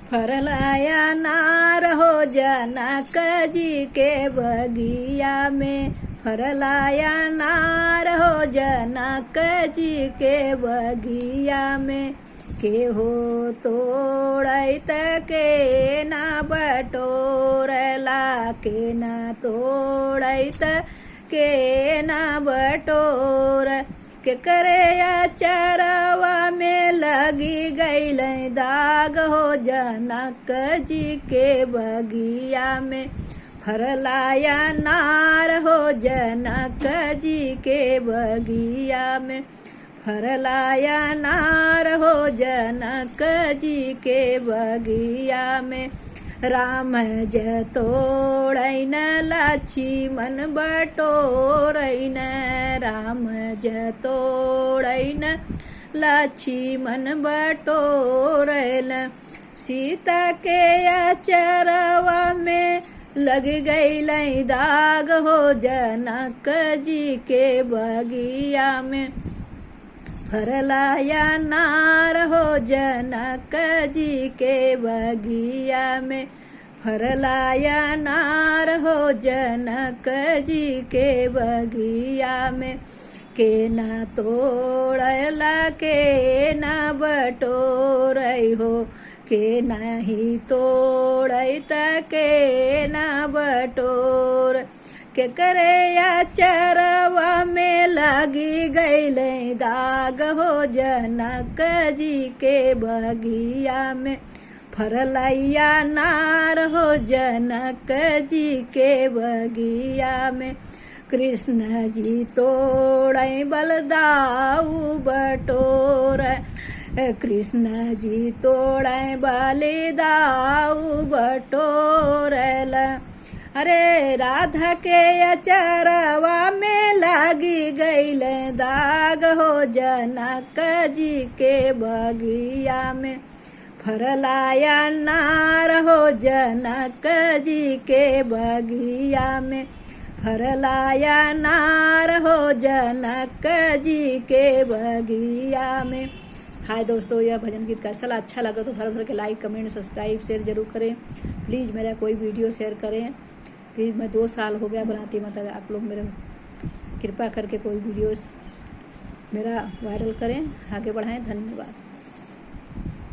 फरलाया नार हो जनक जी के बगिया में, फरलाया नार हो जनक जी के बगिया में। के हो तोड़ैत के ना बटोरला, के ना तोड़ैत के ना बटोर। के करे अचरवा में लगी गईल दाग हो जनक जी के बगिया में। फरलाया नार हो जनक जी के बगिया में, फरलाया नार हो जनक जी के बगिया में। राम जतोड़ैन लक्ष्मण बटोरैन, राम जतोड़ैन लक्ष्मण बटोरैन। सीता के अचरवा में लग गईल दाग हो जनक जी के बगिया में। फरलाया नार हो जनक जी के बगिया में, फरलाया नार हो जनक जी के बगिया में। के ना तोड़ला के ना बटोरै हो, के नहीं तोड़ैत के ना बटोर। के करे अचरवा में लगी गईल दाग हो जनक जी के बगिया में। फरलैया नार हो जनक जी के बगिया में। कृष्ण जी तोड़ै बलदाऊ बटोर, कृष्ण जी तोड़ै बलदाऊ बटोरल। अरे राधा के अचरवा में लगी गईल दाग हो जनक जी के बगिया में। फरलाया नार हो जनक जी के बगिया में, फरलाया नार हो जनक जी के बगिया में। हाय दोस्तों, यह भजन गीत कैसा अच्छा लगा तो भर भर के लाइक कमेंट सब्सक्राइब शेयर जरूर करें। प्लीज़ मेरा कोई वीडियो शेयर करें। प्लीज़, मैं 2 साल हो गया बनाती, मतलब आप लोग मेरे कृपा करके कोई वीडियोस मेरा वायरल करें, आगे बढ़ाएं। धन्यवाद।